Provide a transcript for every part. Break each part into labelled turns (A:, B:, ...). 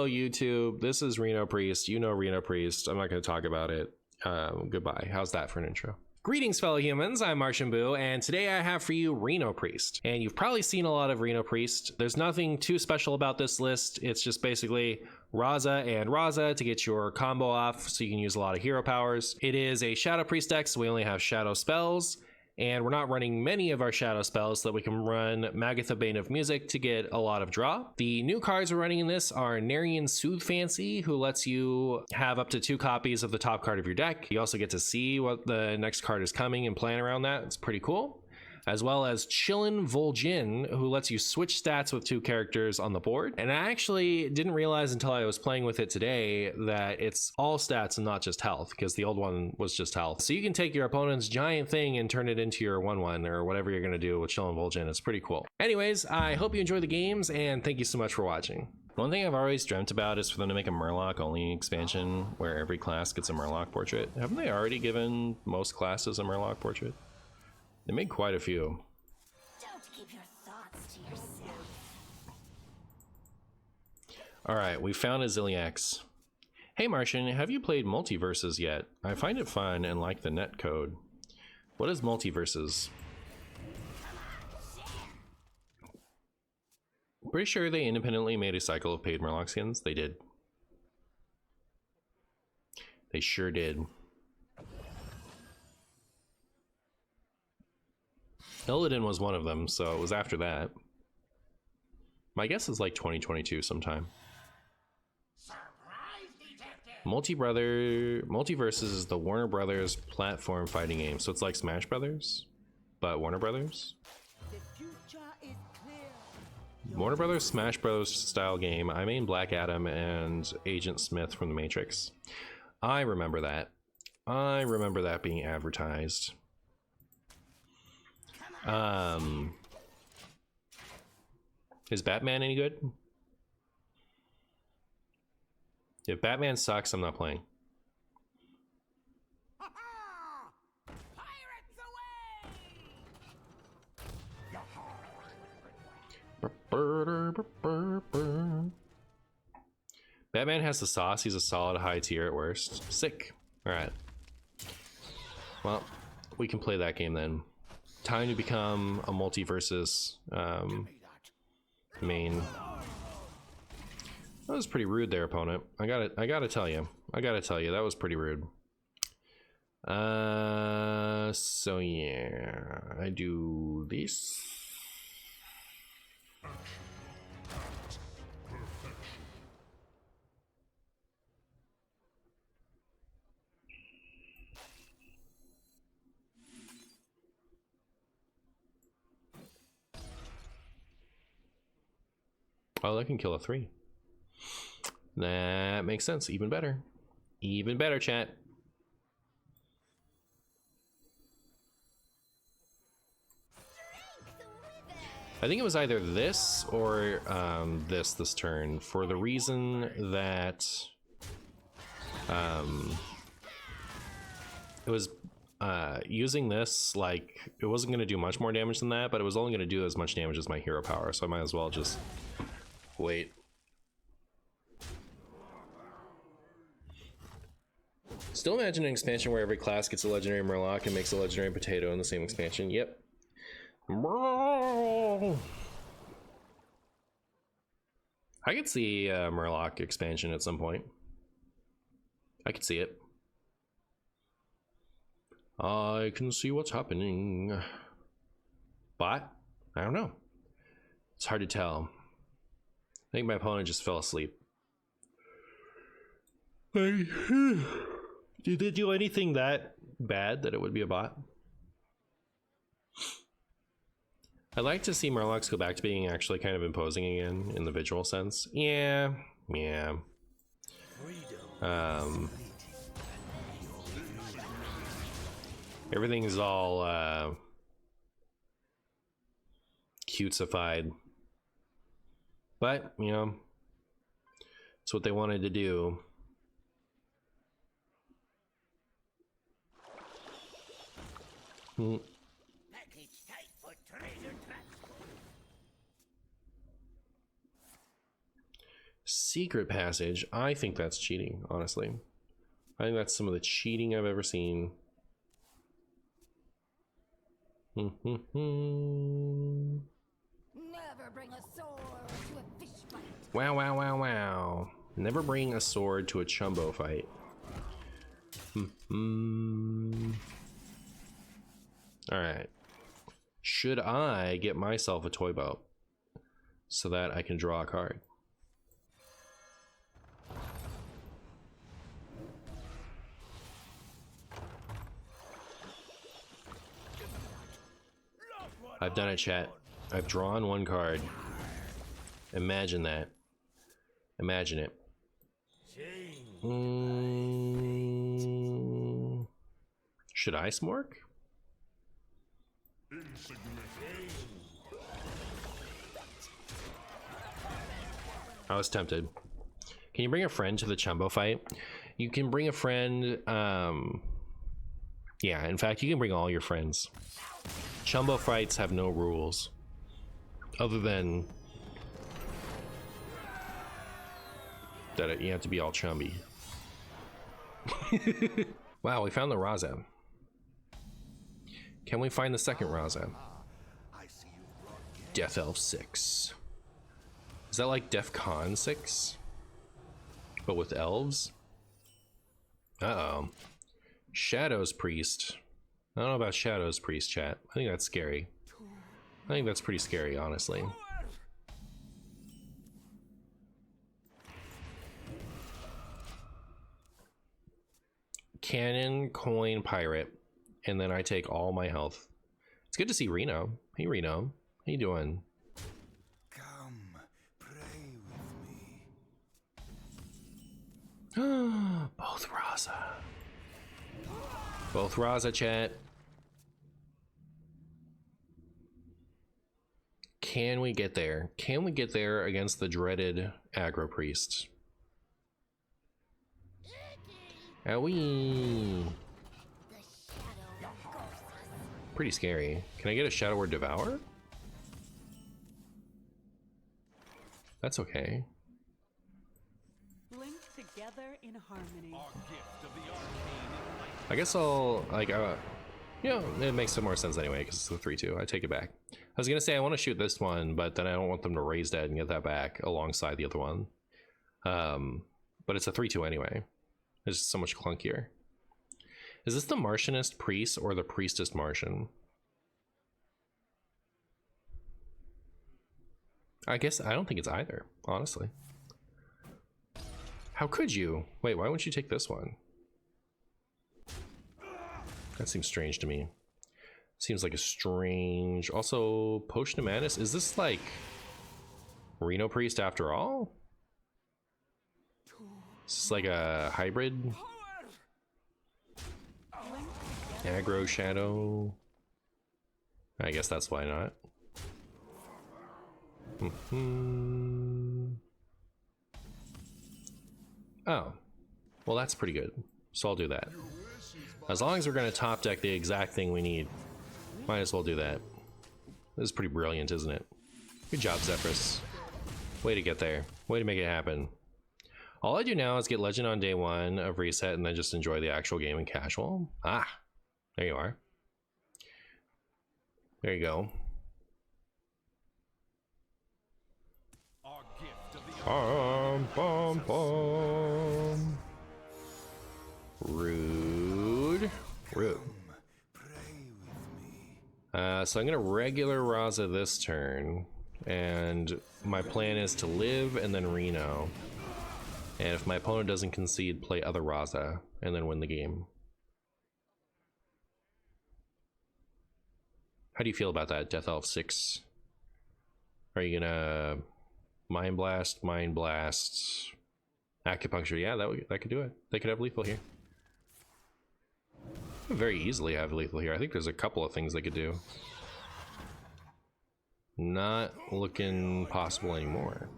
A: Hello YouTube, this is Reno Priest. You know Reno Priest. I'm not going to talk about it. Goodbye. How's that for an intro? Greetings fellow humans, I'm MartianBuu, and today I have for you Reno Priest. And you've probably seen a lot of Reno Priest. There's nothing too special about this list. It's just basically Raza and Raza to get your combo off so you can use a lot of hero powers. It is a Shadow Priest deck, so we only have Shadow spells. And we're not running many of our shadow spells so that we can run Magatha Bane of Music to get a lot of draw. The new cards we're running in this are Narian Soothe Fancy, who lets you have up to 2 copies of the top card of your deck. You also get to see what the next card is coming and plan around that. It's pretty cool. As well as Chillin' Vol'jin, who lets you switch stats with 2 characters on the board. And I actually didn't realize until I was playing with it today that it's all stats and not just health, because the old one was just health. So you can take your opponent's giant thing and turn it into your 1/1 or whatever you're gonna do with Chillin' Vol'jin. It's pretty cool. Anyways, I hope you enjoy the games and thank you so much for watching. One thing I've always dreamt about is for them to make a Murloc only expansion where every class gets a Murloc portrait. Haven't they already given most classes a Murloc portrait? They made quite a few.
B: Don't keep your thoughts to yourself.
A: Alright, we found a Zilliax. Hey Martian, have you played Multiverses yet? I find it fun and like the net code. What is Multiverses? Pretty sure they independently made a cycle of paid Murloc skins. They did. They sure did. Illidan was one of them, so it was after that. My guess is like 2022 sometime. Multiverses is the Warner Brothers platform fighting game, so it's like Smash Brothers, but Warner Brothers. Warner Brothers Smash Bros style game. I mean Black Adam and Agent Smith from the Matrix. I remember that. I remember that being advertised. Is Batman any good? If Batman sucks, I'm not playing. Batman has the sauce. He's a solid high tier at worst. Sick. All right. Well, we can play that game then. Time to become a Multiverses main. That was pretty rude there, opponent. I gotta tell you. That was pretty rude. So yeah, I do this. Oh, that can kill a 3. That makes sense. Even better. Even better, chat. I think it was either this or this turn, for the reason that it was using this, like, it wasn't going to do much more damage than that, but it was only going to do as much damage as my hero power, so I might as well just wait. Still imagine an expansion where every class gets a legendary Murloc and makes a legendary potato in the same expansion. Yep. I could see a Murloc expansion at some point. I could see it. I can see what's happening. But I don't know. It's hard to tell. I think my opponent just fell asleep. Did they do anything that bad that it would be a bot? I'd like to see Murlocs go back to being actually kind of imposing again in the visual sense. Yeah. Everything is all cutesified. But, you know, it's what they wanted to do. Secret passage. I think that's cheating, honestly. I think that's some of the cheating I've ever seen.
B: Never bring a sword to a fish fight.
A: Wow, wow, wow, wow. Never bring a sword to a chumbo fight. Alright. Should I get myself a toy boat so that I can draw a card? I've done it, chat. I've drawn one card. Imagine that. Imagine it. Should I smork? I was tempted. Can you bring a friend to the chumbo fight? You can bring a friend. Yeah, in fact, you can bring all your friends. Chumbo fights have no rules other than that you have to be all chumby. Wow, we found the Raza. Can we find the second Raza? Death Elf 6. Is that like Def Con 6? But with elves? Uh-oh. Shadows Priest. I don't know about Shadows Priest, chat. I think that's scary. I think that's pretty scary, honestly. Cannon, coin, pirate. And then I take all my health. It's good to see Reno. Hey, Reno. How you doing?
C: Come, pray with
A: me. Both Raza. Both Raza, chat. Can we get there? Can we get there against the dreaded aggro priest? Owie. Pretty scary. Can I get a Shadow Word Devour? That's okay.
D: Linked together in harmony.
A: I guess I'll like you know, it makes some more sense anyway because it's the 3-2. I take it back. I was gonna say I want to shoot this one, but then I don't want them to raise dead and get that back alongside the other one. But it's a 3-2 anyway. It's just so much clunkier. Is this the Martianist Priest or the Priestess Martian? I guess I don't think it's either, honestly. How could you? Wait, why wouldn't you take this one? That seems strange to me. Seems like a strange... Also, Potion of Madness? Is this like Reno Priest after all? Is this like a hybrid? Aggro Shadow? I guess that's why not. Oh. Well, that's pretty good. So I'll do that. As long as we're going to top deck the exact thing we need, might as well do that. This is pretty brilliant, isn't it? Good job, Zephyrus. Way to get there. Way to make it happen. All I do now is get Legend on day 1 of Reset and then just enjoy the actual game in casual. Ah, there you are. There you go. Bum, bum. Rude. Rude. So I'm gonna regular Raza this turn, and my plan is to live and then Reno. And if my opponent doesn't concede, play other Raza and then win the game. How do you feel about that, Death Elf 6? Are you gonna Mind Blast, Acupuncture? Yeah, that could do it. They could have lethal here. Very easily have lethal here. I think there's a couple of things they could do. Not looking possible anymore.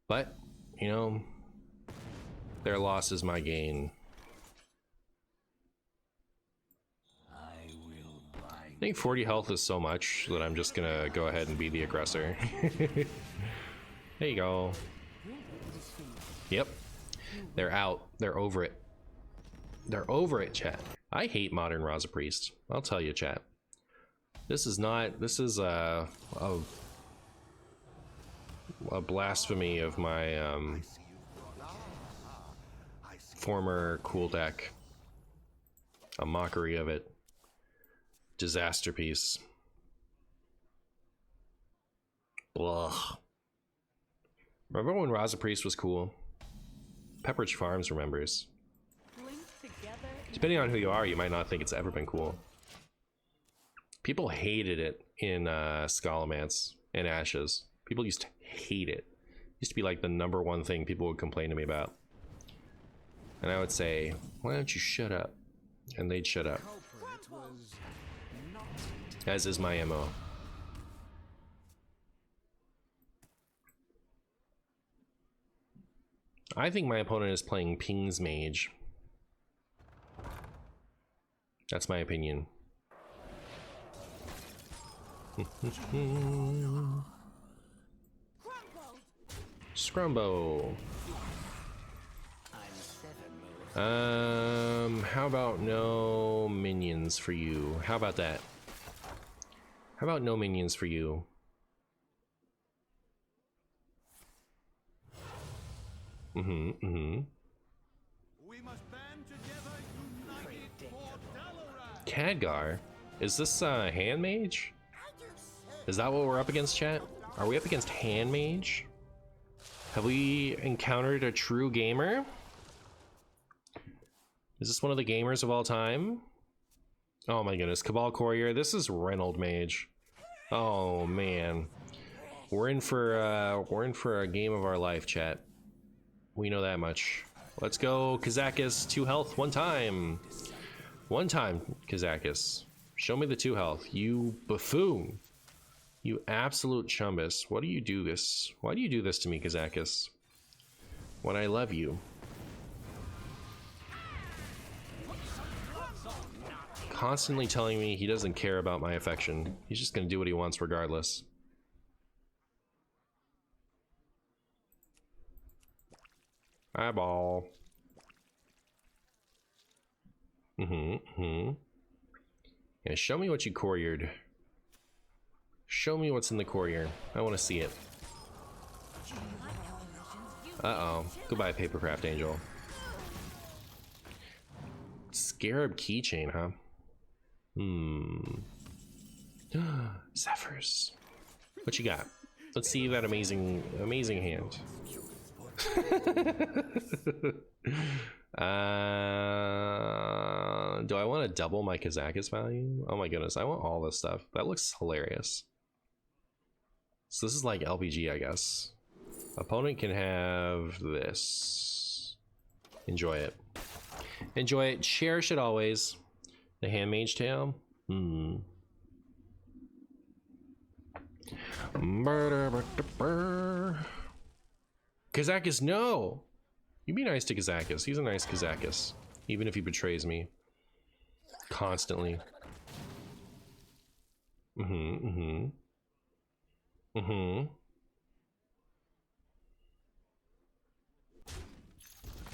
A: But, you know, their loss is my gain. I think 40 health is so much that I'm just gonna go ahead and be the aggressor. There you go. Yep. They're out. They're over it. They're over it, chat. I hate modern Raza Priest. I'll tell you, chat. This is not. This is a blasphemy of my former cool deck. A mockery of it. Disaster piece. Blah. Remember when Raza Priest was cool? Pepperidge Farms remembers.
D: Linked together in
A: Depending on who you are, you might not think it's ever been cool. People hated it in Scalomance and Ashes. People used to hate it. It used to be like the #1 thing people would complain to me about. And I would say, why don't you shut up? And they'd shut up. As is my MO. I think my opponent is playing Ping's Mage. That's my opinion. Scrumbo. How about no minions for you? How about that? How about no minions for you?
C: We must band together, united for Dalaran.
A: Khadgar? Is this Hand Mage? Is that what we're up against, chat? Are we up against Hand Mage? Have we encountered a true gamer? Is this one of the gamers of all time? Oh my goodness, Cabal Courier. This is Reno Mage. Oh man, we're in for a game of our life, chat. We know that much. Let's go, Kazakis. 2 health, 1 time. 1 time, Kazakis. Show me the 2 health. You buffoon. You absolute chumbus. What do you do this? Why do you do this to me, Kazakis? When I love you. Constantly telling me he doesn't care about my affection. He's just gonna do what he wants regardless. Eyeball. Yeah, show me what you couriered. Show me what's in the courier. I want to see it. Uh-oh. Goodbye, Papercraft Angel. Scarab keychain, huh? Zephyrs. What you got? Let's see that amazing hand. Do I want to double my Kazakis value? Oh my goodness, I want all this stuff. That looks hilarious. So this is like LPG, I guess. Opponent can have this. Enjoy it. Enjoy it. Cherish it always. The Hand Mage Tail. Kazakis, no! You be nice to Kazakis. He's a nice Kazakis. Even if he betrays me. Constantly.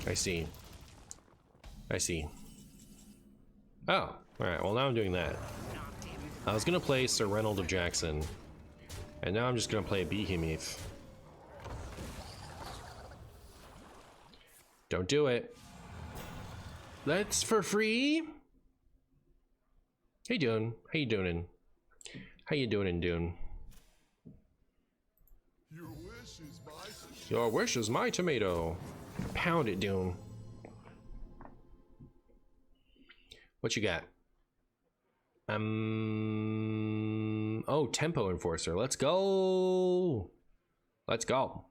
A: I see. I see. Oh, alright, well now I'm doing that. I was gonna play Sir Reynold of Jackson, and now I'm just gonna play Behemoth. Don't do it. That's for free? Hey Dune, how you doing? How you doing, Dune? Your wish is my tomato. Pound it, Dune. What you got? Oh, Tempo Enforcer. Let's go. Let's go.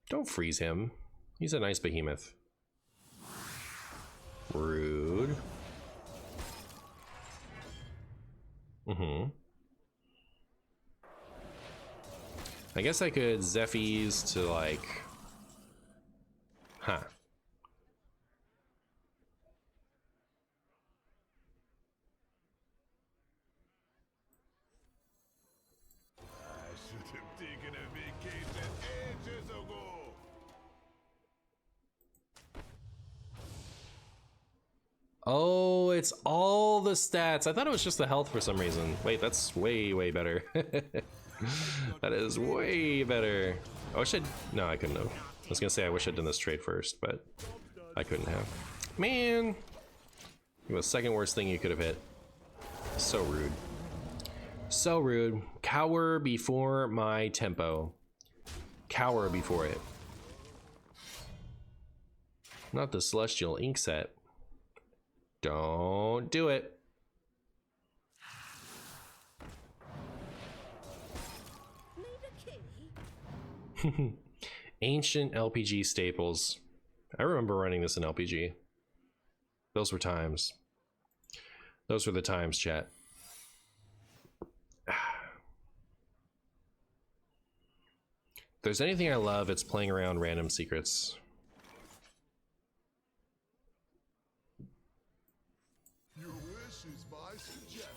A: Don't freeze him. He's a nice behemoth. Rude. I guess I could Zephyrs to like... Huh.
C: I should have taken a vacation ages ago.
A: Oh, it's all the stats. I thought it was just the health for some reason. Wait, that's way, way better. That is way better. I wish I'd... No, I couldn't have. I was gonna say I wish I'd done this trade first, but I couldn't have. Man! It was the second worst thing you could have hit. So rude. So rude. Cower before my tempo. Cower before it. Not the Celestial Ink set. Don't do it. Ancient LPG staples. I remember running this in LPG. Those were times. Those were the times, chat. If there's anything I love, it's playing around random secrets.
C: Your wish is my suggestion.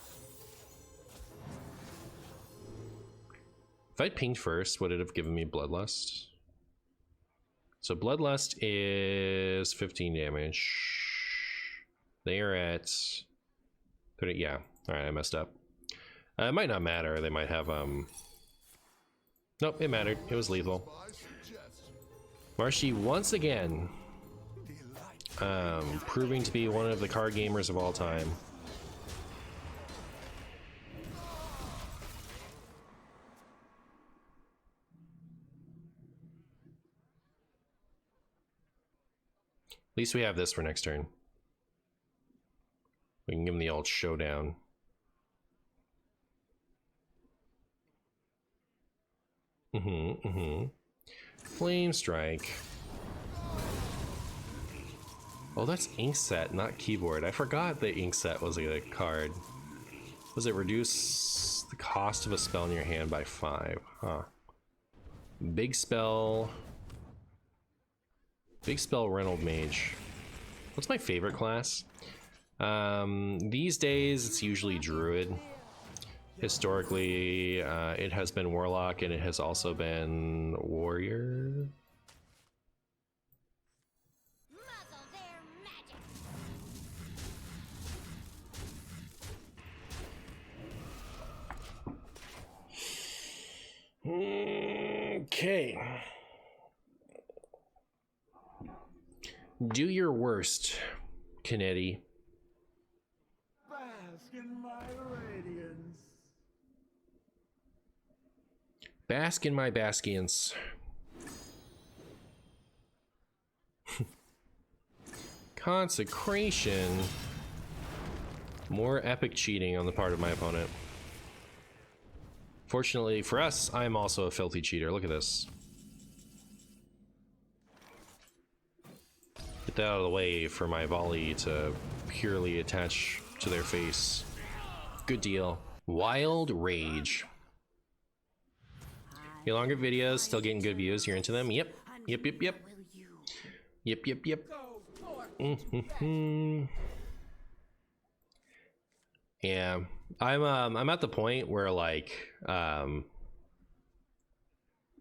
A: If I'd pinged first, would it have given me Bloodlust? So Bloodlust is 15 damage. They are at 30, yeah. Alright, I messed up. It might not matter. They might have, Nope, it mattered. It was lethal. Marshy once again, proving to be one of the card gamers of all time. At least we have this for next turn. We can give him the old showdown. Flame Strike. Oh, that's ink set, not keyboard. I forgot the ink set was a card. Does it reduce the cost of a spell in your hand by 5? Huh. Big spell. Big spell Reynold Mage. What's my favorite class? These days it's usually Druid. Historically, it has been Warlock, and it has also been Warrior.
B: Muzzle their magic.
A: Okay. Do your worst, Kennedy.
C: Bask in my radiance.
A: Bask in my Basquians. Consecration. More epic cheating on the part of my opponent. Fortunately for us, I'm also a filthy cheater. Look at this. Get that out of the way for my volley to purely attach to their face. Good deal. Wild Rage. Your longer videos still getting good views. You're into them? Yep. Yep, yep, yep. Yep, yep, yep. Yeah. I'm at the point where, like,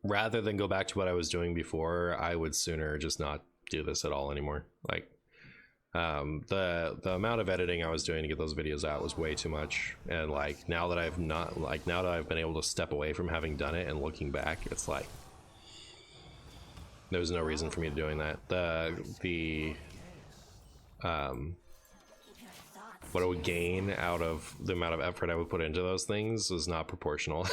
A: rather than go back to what I was doing before, I would sooner just not do this at all anymore. Like, the amount of editing I was doing to get those videos out was way too much, and like now that I've been able to step away from having done it and looking back, it's like there's no reason for me to doing that. What I would gain out of the amount of effort I would put into those things is not proportional.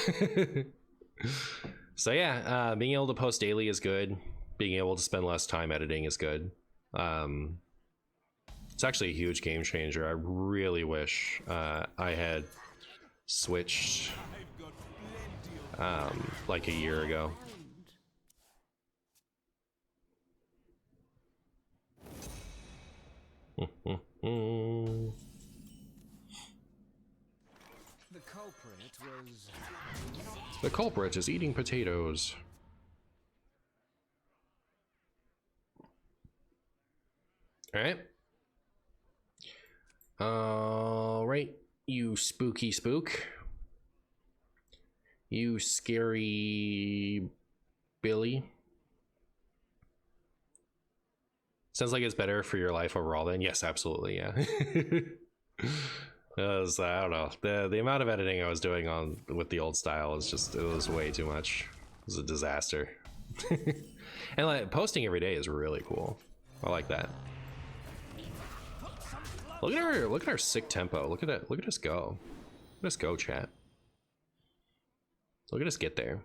A: So yeah, being able to post daily is good. Being able to spend less time editing is good. It's actually a huge game changer. I really wish I had switched like a year ago. The culprit is eating potatoes. All right, you spooky spook. You scary Billy. Sounds like it's better for your life overall then. Yes, absolutely, yeah. I don't know. The amount of editing I was doing on with the old style is just, it was way too much. It was a disaster. And like posting every day is really cool. I like that. Look at our sick tempo. Look at that. Look at us go. Look at us go, chat. Look at us get there.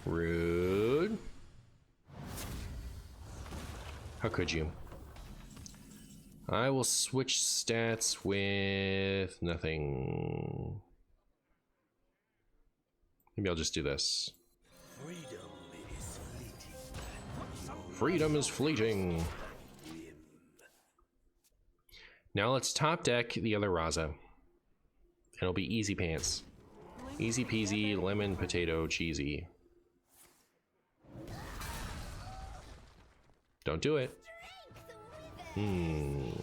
A: Rude. How could you? I will switch stats with nothing. Maybe I'll just do this. Freedom is fleeting. Now let's top deck the other Raza. It'll be easy pants. Easy peasy, lemon, potato, cheesy. Don't do it. I'm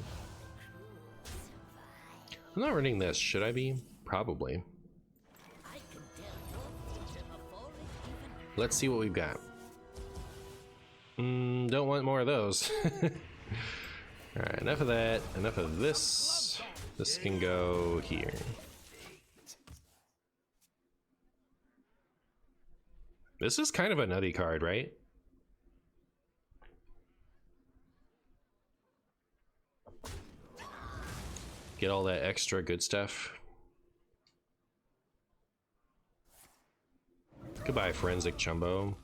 A: not running this, should I be? Probably. Let's see what we've got. Don't want more of those. Alright, enough of that. Enough of this. This can go here. This is kind of a nutty card, right? Get all that extra good stuff. Goodbye, Forensic Chumbo.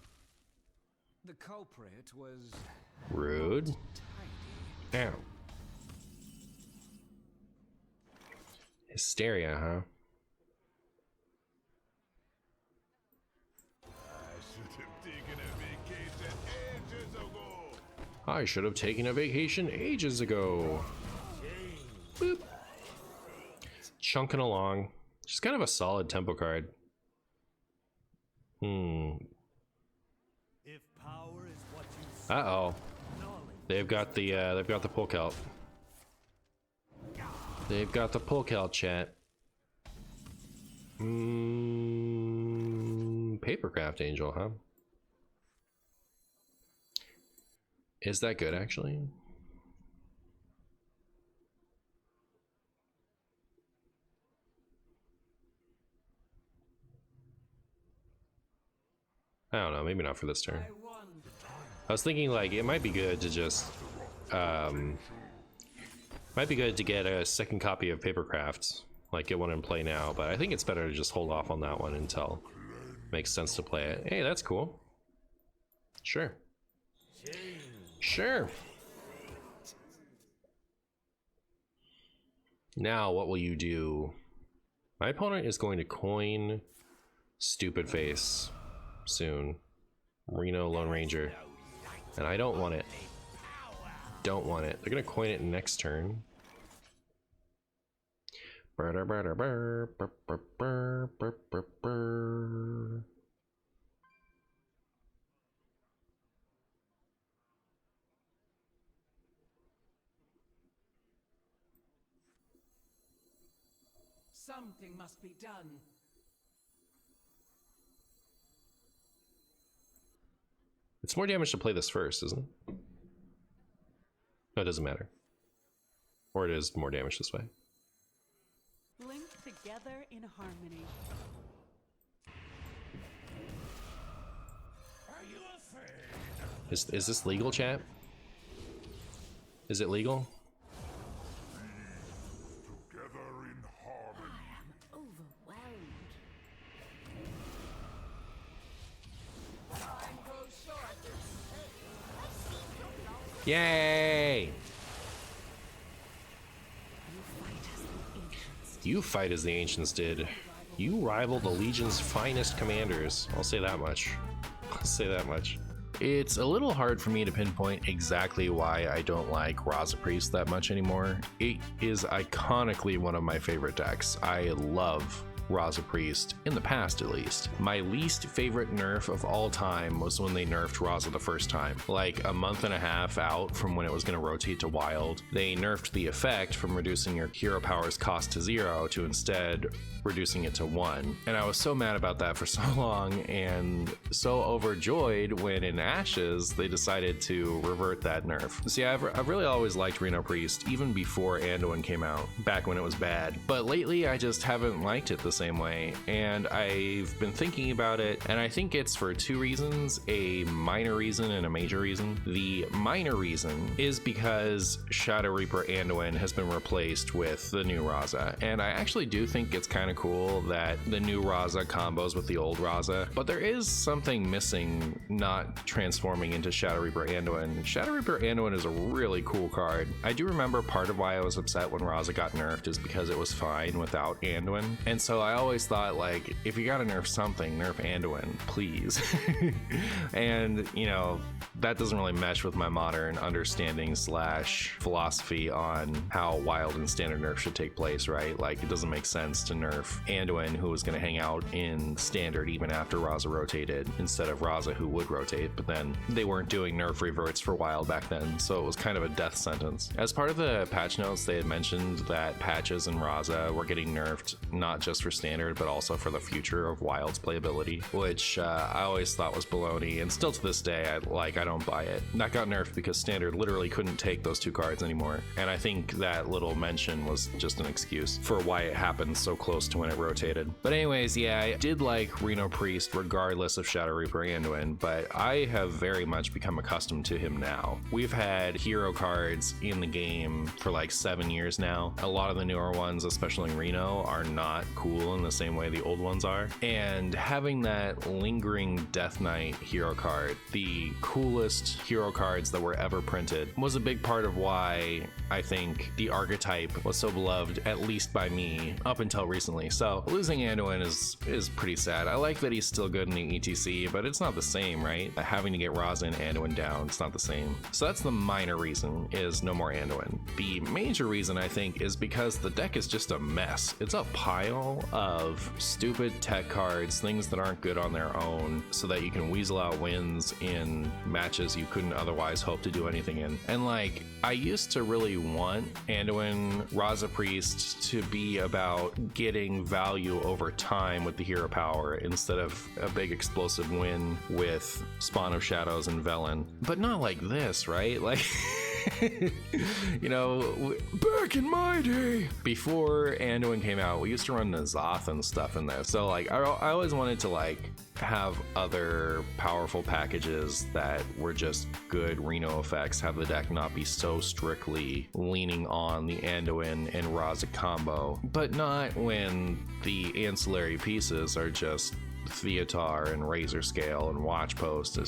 C: The culprit was
A: Rude. Ow. Hysteria, huh? I should have taken a vacation ages ago. Boop. Chunking along. Just kind of a solid tempo card.
C: if power is what you seek,
A: Uh-oh. They've got the pull count. They've got the pull count, chat. Papercraft Angel, huh? Is that good, actually? I don't know, maybe not for this turn. I was thinking like it might be good to just might be good to get a second copy of Papercraft, like get one in play now, but I think it's better to just hold off on that one until it makes sense to play it. Hey, that's cool. Sure. Sure. Now what will you do? My opponent is going to coin Stupid Face soon. Reno Lone Ranger. And I don't want it. Don't want it. They're gonna coin it next turn.
C: something must be done.
A: It's more damage to play this first, isn't it? No, it doesn't matter. Or it is more damage this way.
D: Linked together in harmony.
C: Are you afraid?
A: Is this legal, chat? Is it legal?
E: Together in harmony.
B: Overwhelmed.
A: Yay! You fight as the ancients did. You rival the Legion's finest commanders. I'll say that much. I'll say that much. It's a little hard for me to pinpoint exactly why I don't like Reno Priest that much anymore. It is iconically one of my favorite decks. I love Raza Priest, in the past at least. My least favorite nerf of all time was when they nerfed Raza the first time. Like a month and a half out from when it was going to rotate to wild, they nerfed the effect from reducing your hero power's cost to 0 to instead reducing it to 1. And I was so mad about that for so long, and so overjoyed when in Ashes they decided to revert that nerf. See, I've really always liked Reno Priest, even before Anduin came out, back when it was bad. But lately I just haven't liked it the same way, and I've been thinking about it, and I think it's for two reasons, a minor reason and a major reason. The minor reason is because Shadow Reaper Anduin has been replaced with the new Raza, and I actually do think it's kind of cool that the new Raza combos with the old Raza, but there is something missing not transforming into Shadow Reaper Anduin. Shadow Reaper Anduin is a really cool card. I do remember part of why I was upset when Raza got nerfed is because it was fine without Anduin, and so I always thought, like, if you gotta nerf something, nerf Anduin, please. And you know, that doesn't really mesh with my modern understanding slash philosophy on how wild and standard nerf should take place, right? Like, it doesn't make sense to nerf Anduin, who was going to hang out in standard even after Raza rotated, instead of Raza, who would rotate, but then they weren't doing nerf reverts for wild back then, so it was kind of a death sentence. As part of the patch notes, they had mentioned that patches in Raza were getting nerfed not just for standard, but also for the future of wild's playability, which I always thought was baloney, and still to this day, I don't buy it. That got nerfed because standard literally couldn't take those two cards anymore, and I think that little mention was just an excuse for why it happened so close to when it rotated. But anyways, yeah, I did like Reno Priest regardless of Shadow Reaper Anduin, but I have very much become accustomed to him now. We've had hero cards in the game for like 7 years now. A lot of the newer ones, especially in Reno, are not cool in the same way the old ones are, and having that lingering Death Knight hero card, the coolest hero cards that were ever printed, was a big part of why I think the archetype was so beloved, at least by me, up until recently. So losing Anduin is pretty sad. I like that he's still good in the ETC, but it's not the same, right? Having to get Raza and Anduin down, it's not the same. So that's the minor reason, is no more Anduin. The major reason, I think, is because the deck is just a mess. It's a pile of stupid tech cards, things that aren't good on their own, so that you can weasel out wins in matches you couldn't otherwise hope to do anything in. And like, I used to really want Anduin Raza Priest to be about getting value over time with the hero power instead of a big explosive win with Spawn of Shadows and Velen. But not like this, right? Like, you know, back in my day, before Anduin came out, we used to run N'Zoth and stuff in there. So like, I always wanted to like have other powerful packages that were just good Reno effects, have the deck not be so strictly leaning on the Anduin and Raza combo, but not when the ancillary pieces are just Theatar and Razor Scale and Watch Post.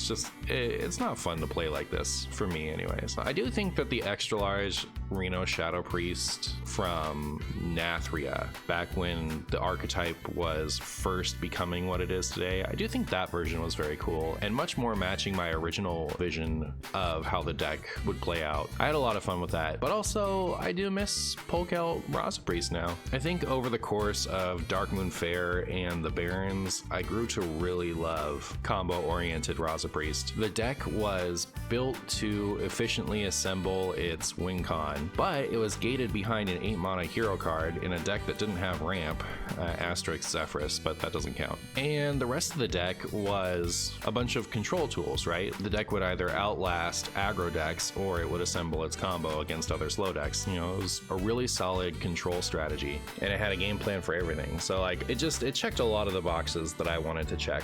A: It's not fun to play like this, for me anyways. I do think that the extra large Reno Shadow Priest from Nathria, back when the archetype was first becoming what it is today, I do think that version was very cool and much more matching my original vision of how the deck would play out. I had a lot of fun with that, but also I do miss Polk Out Raza Priest now. I think over the course of Dark Moon Fair and the Barons, I grew to really love combo-oriented Raza Priest. The deck was built to efficiently assemble its win con, but it was gated behind an 8-mana hero card in a deck that didn't have ramp, asterisk Zephyrus, but that doesn't count. And the rest of the deck was a bunch of control tools, right? The deck would either outlast aggro decks or it would assemble its combo against other slow decks. You know, it was a really solid control strategy, and it had a game plan for everything. So like, it checked a lot of the boxes that I wanted to check.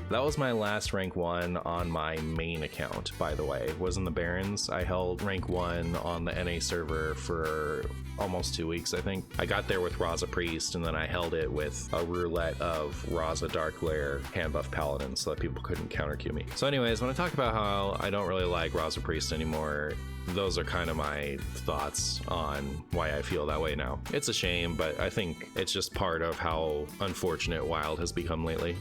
A: That was my last rank 1 on my main account, by the way, was in the Barons. I held rank 1 on the NA server for almost 2 weeks, I think. I got there with Raza Priest, and then I held it with a roulette of Raza Dark Lair hand buff Paladin so that people couldn't counter Q me. So anyways, when I talk about how I don't really like Raza Priest anymore, those are kind of my thoughts on why I feel that way now. It's a shame, but I think it's just part of how unfortunate Wild has become lately.